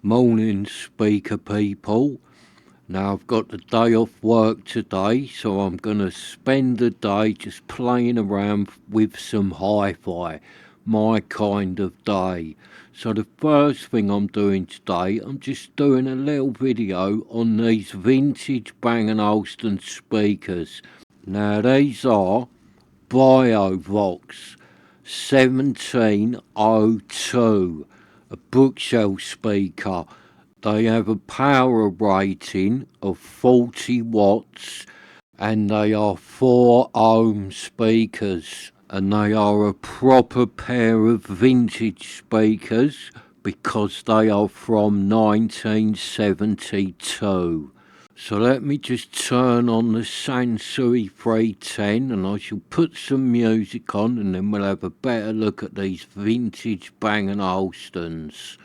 Morning, speaker people. Now I've got the day off work today, so I'm going to spend the day just playing around with some hi-fi, my kind of day. So the first thing I'm doing today, I'm just doing a little video on these vintage Bang & Olufsen speakers. Now these are Biovox 1702, a bookshelf speaker. They have a power rating of 40 watts and they are 4 ohm speakers, and they are a proper pair of vintage speakers because they are from 1972. So let me just turn on the Sansui 310 and I shall put some music on, and then we'll have a better look at these vintage Bang & Olufsens.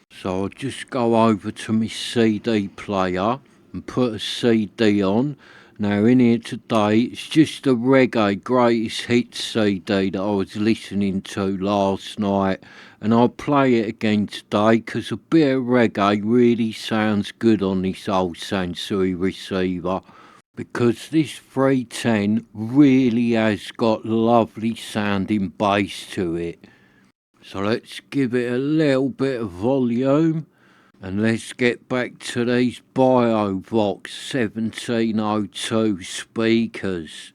So I'll just go over to my CD player and put a CD on. Now in here today, it's just a reggae greatest hits CD that I was listening to last night, and I'll play it again today because a bit of reggae really sounds good on this old Sansui receiver, because this 310 really has got lovely sounding bass to it. So let's give it a little bit of volume and let's get back to these Biovox 1702 speakers.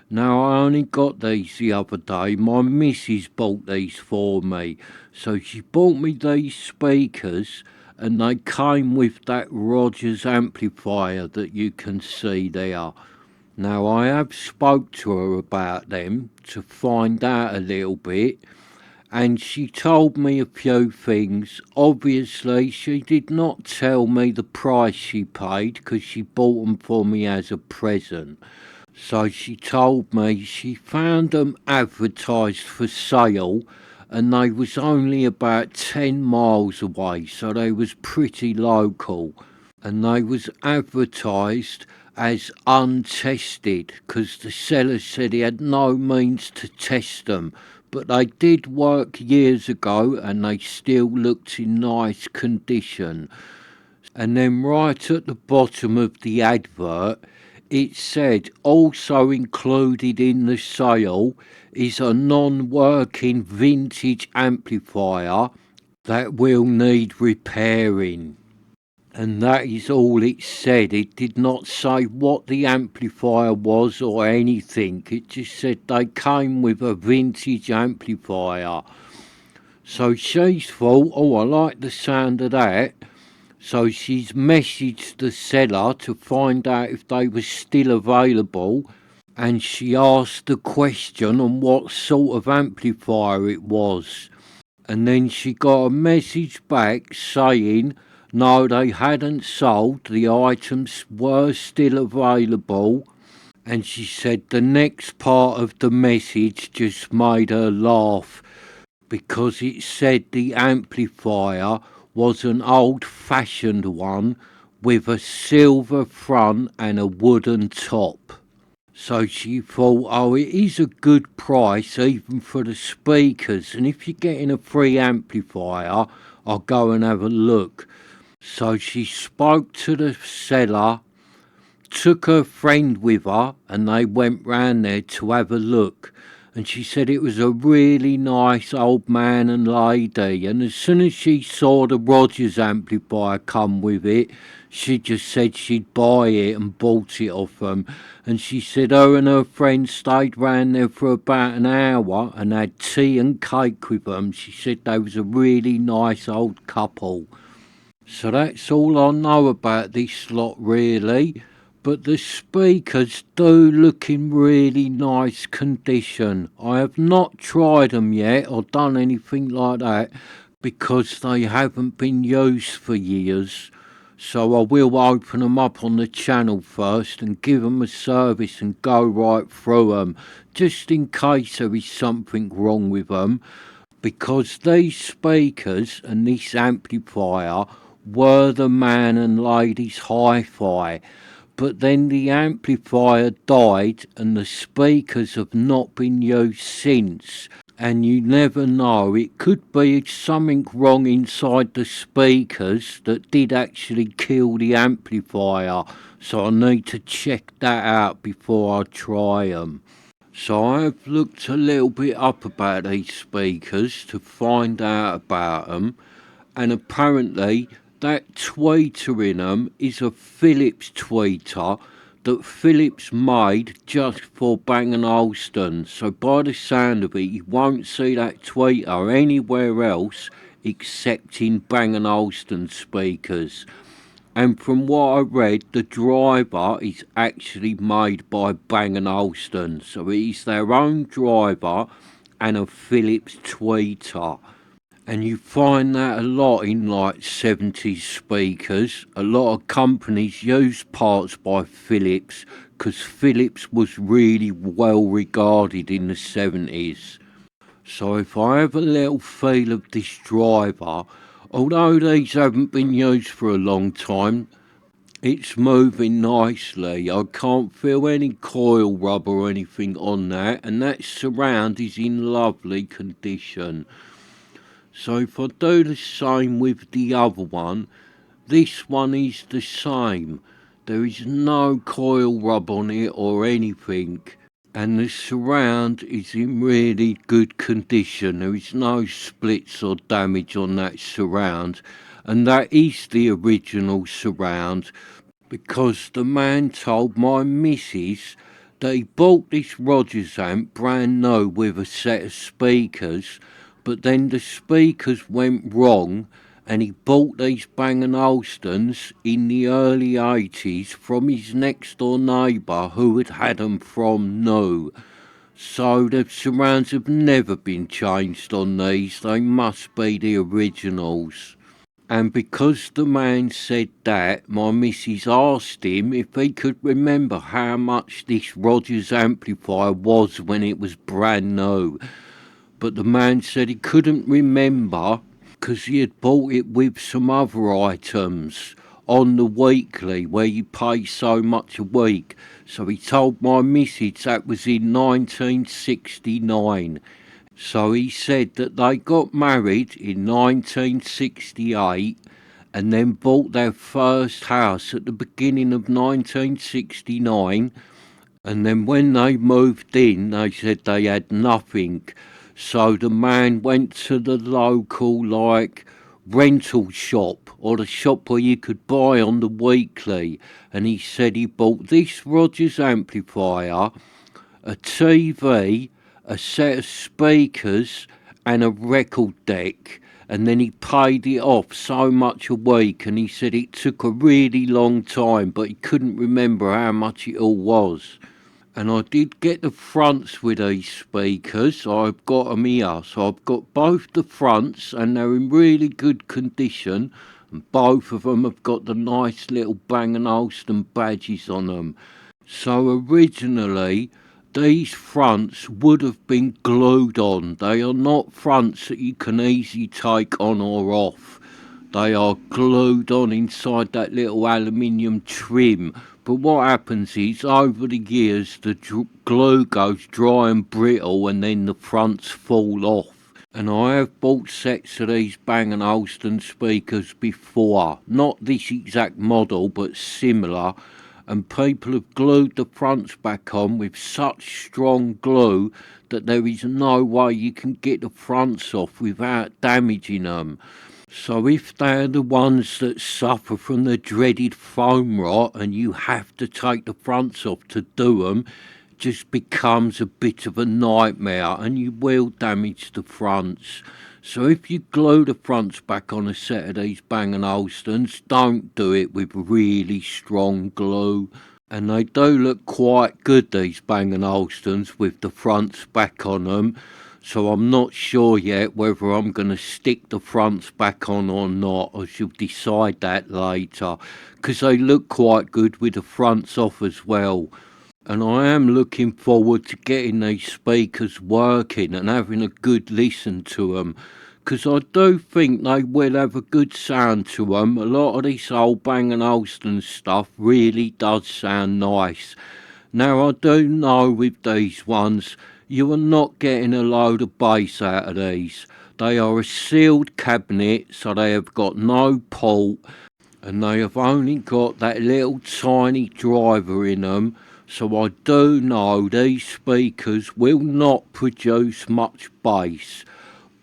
Now I only got these the other day. My missus bought these for me. So she bought me these speakers and they came with that Rogers amplifier that you can see there. Now I have spoke to her about them to find out a little bit, and she told me a few things. Obviously, she did not tell me the price she paid because she bought them for me as a present. So she told me she found them advertised for sale and they was only about 10 miles away, so they was pretty local. And they was advertised as untested because the seller said he had no means to test them, but they did work years ago and they still looked in nice condition. And then right at the bottom of the advert it said also included in the sale is a non-working vintage amplifier that will need repairing. And that is all it said. It did not say what the amplifier was or anything. It just said they came with a vintage amplifier. So she's thought, oh, I like the sound of that. So she's messaged the seller to find out if they were still available, and she asked the question on what sort of amplifier it was. And then she got a message back saying no, they hadn't sold, the items were still available. And she said the next part of the message just made her laugh because it said the amplifier was an old-fashioned one with a silver front and a wooden top. So she thought, oh, it is a good price even for the speakers, and if you're getting a free amplifier, I'll go and have a look. So she spoke to the seller, took her friend with her, and they went round there to have a look. And she said it was a really nice old man and lady, and as soon as she saw the Rogers amplifier come with it, she just said she'd buy it and bought it off them. And she said her and her friend stayed round there for about an hour and had tea and cake with them. She said they was a really nice old couple. So that's all I know about this lot really, but the speakers do look in really nice condition. I have not tried them yet or done anything like that because they haven't been used for years. So I will open them up on the channel first and give them a service and go right through them, just in case there is something wrong with them, because these speakers and this amplifier were the man and lady's hi-fi, but then the amplifier died and the speakers have not been used since, and you never know. It could be something wrong inside the speakers that did actually kill the amplifier. So I need to check that out before I try them. So I've looked a little bit up about these speakers to find out about them, and apparently that tweeter in them is a Philips tweeter that Philips made just for Bang& Olufsen. So by the sound of it, you won't see that tweeter anywhere else except in Bang& Olufsen speakers. And from what I read, the driver is actually made by Bang& Olufsen. So it is their own driver and a Philips tweeter. And you find that a lot in like 70s speakers. A lot of companies use parts by Philips because Philips was really well regarded in the 70s. So if I have a little feel of this driver, although these haven't been used for a long time, it's moving nicely. I can't feel any coil rub or anything on that, and that surround is in lovely condition. So if I do the same with the other one, this one is the same. There is no coil rub on it or anything. And the surround is in really good condition. There is no splits or damage on that surround. And that is the original surround, because the man told my missus that he bought this Rogers amp brand new with a set of speakers, but then the speakers went wrong, and he bought these Bang& Olufsens in the early 80s from his next door neighbour who had had them from new. So the surrounds have never been changed on these. They must be the originals. And because the man said that, my missus asked him if he could remember how much this Rogers amplifier was when it was brand new. But the man said he couldn't remember because he had bought it with some other items on the weekly where you pay so much a week. So he told my missus that was in 1969. So he said that they got married in 1968 and then bought their first house at the beginning of 1969. And then when they moved in, they said they had nothing. So the man went to the local, like, rental shop or the shop where you could buy on the weekly. And he said he bought this Rogers amplifier, a TV, a set of speakers and a record deck, and then he paid it off so much a week, and he said it took a really long time, but he couldn't remember how much it all was. And I did get the fronts with these speakers. I've got them here, so I've got both the fronts and they're in really good condition, and both of them have got the nice little Bang & Olufsen badges on them. So originally these fronts would have been glued on. They are not fronts that you can easily take on or off. They are glued on inside that little aluminium trim. But what happens is, over the years, the glue goes dry and brittle and then the fronts fall off. And I have bought sets of these Bang & Olufsen speakers before. Not this exact model, but similar. And people have glued the fronts back on with such strong glue that there is no way you can get the fronts off without damaging them. So if they're the ones that suffer from the dreaded foam rot and you have to take the fronts off to do them, it just becomes a bit of a nightmare and you will damage the fronts. So if you glue the fronts back on a set of these Bang & Olufsens, don't do it with really strong glue. And they do look quite good, these Bang & Olufsens, with the fronts back on them. So I'm not sure yet whether I'm going to stick the fronts back on or not. I shall decide that later, because they look quite good with the fronts off as well. And I am looking forward to getting these speakers working and having a good listen to them, because I do think they will have a good sound to them. A lot of this old Bang & Olufsen stuff really does sound nice. Now I do know with these ones, You are not getting a load of bass out of these. They are a sealed cabinet, so they have got no port, and they have only got that little tiny driver in them, so I do know these speakers will not produce much bass,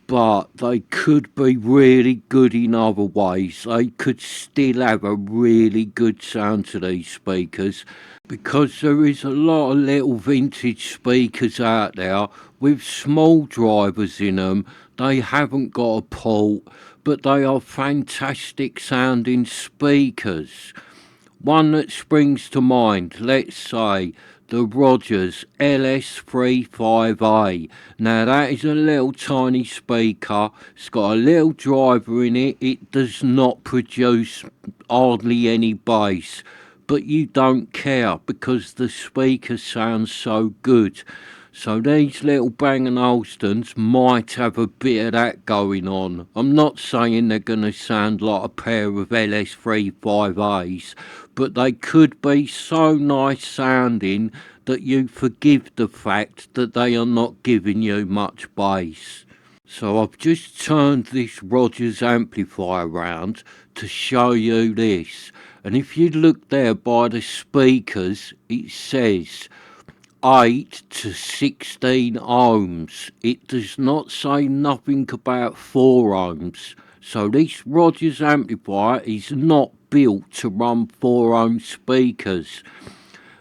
but they could be really good in other ways. They could still have a really good sound to these speakers, because there is a lot of little vintage speakers out there with small drivers in them. They haven't got a port, but they are fantastic sounding speakers. One that springs to mind, let's say, the Rogers LS35A. Now that is a little tiny speaker, it's got a little driver in it, it does not produce hardly any bass, but you don't care because the speaker sounds so good. So these little Bang& Olufsens might have a bit of that going on. I'm not saying they're going to sound like a pair of LS35As, but they could be so nice sounding that you forgive the fact that they are not giving you much bass. So I've just turned this Rogers amplifier round to show you this. And if you look there by the speakers, it says 8 to 16 ohms. It does not say nothing about 4 ohms. So this Rogers amplifier is not built to run 4 ohm speakers.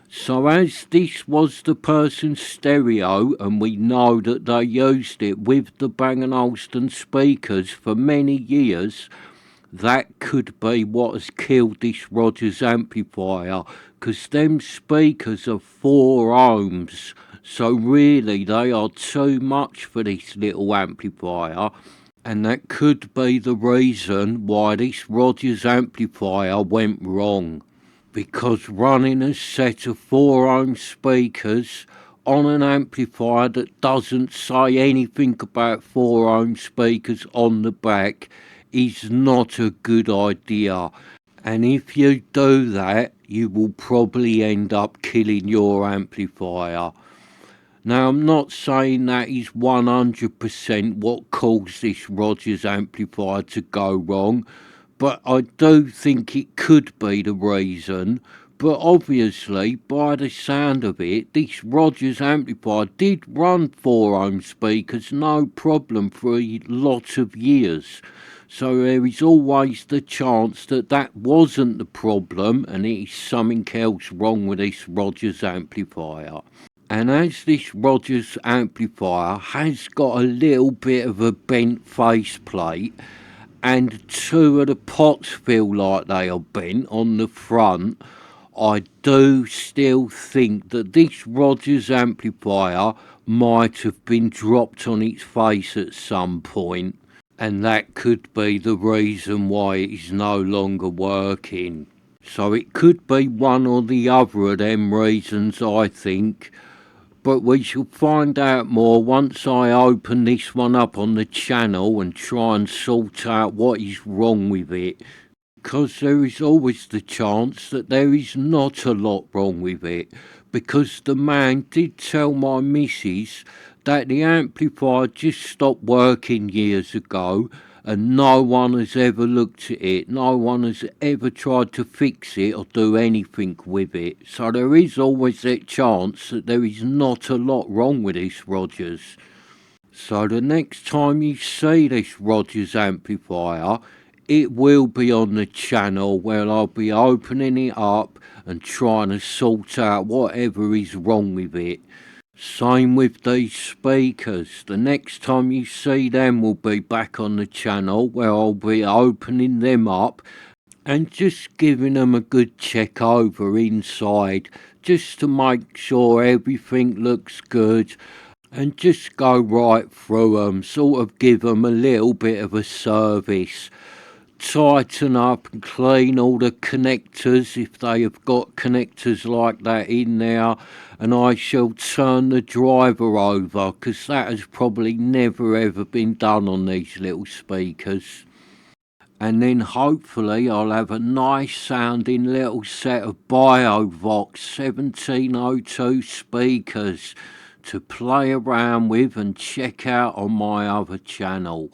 So as this was the person's stereo, and we know that they used it with the Bang & Olufsen speakers for many years, that could be what has killed this Rogers amplifier, because them speakers are 4 ohms, so really they are too much for this little amplifier, and that could be the reason why this Rogers amplifier went wrong, because running a set of 4 ohm speakers on an amplifier that doesn't say anything about 4 ohm speakers on the back is not a good idea. And if you do that, you will probably end up killing your amplifier. Now, I'm not saying that is 100% what caused this Rogers amplifier to go wrong, but I do think it could be the reason. But obviously, by the sound of it, this Rogers amplifier did run 4 ohm speakers no problem for a lot of years. So there is always the chance that that wasn't the problem and it is something else wrong with this Rogers amplifier. And as this Rogers amplifier has got a little bit of a bent faceplate, and 2 of the pots feel like they are bent on the front, I do still think that this Rogers amplifier might have been dropped on its face at some point, and that could be the reason why it is no longer working. So it could be one or the other of them reasons, I think. But we shall find out more once I open this one up on the channel and try and sort out what is wrong with it. Because there is always the chance that there is not a lot wrong with it. Because the man did tell my missus that the amplifier just stopped working years ago, and no one has ever looked at it, no one has ever tried to fix it or do anything with it. So there is always that chance that there is not a lot wrong with this Rogers. So the next time you see this Rogers amplifier, it will be on the channel where I'll be opening it up and trying to sort out whatever is wrong with it. Same with these speakers. The next time you see them will be back on the channel where I'll be opening them up and just giving them a good check over inside, just to make sure everything looks good, and just go right through them, sort of give them a little bit of a service. Tighten up and clean all the connectors if they have got connectors like that in there, and I shall turn the driver over because that has probably never ever been done on these little speakers. And then hopefully I'll have a nice sounding little set of BioVox 1702 speakers to play around with and check out on my other channel.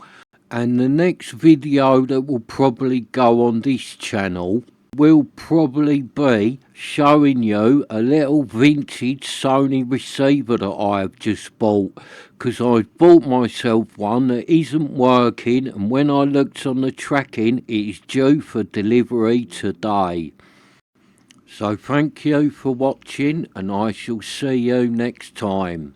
And the next video that will probably go on this channel will probably be showing you a little vintage Sony receiver that I have just bought, because I've bought myself one that isn't working, and when I looked on the tracking it is due for delivery today. So thank you for watching, and I shall see you next time.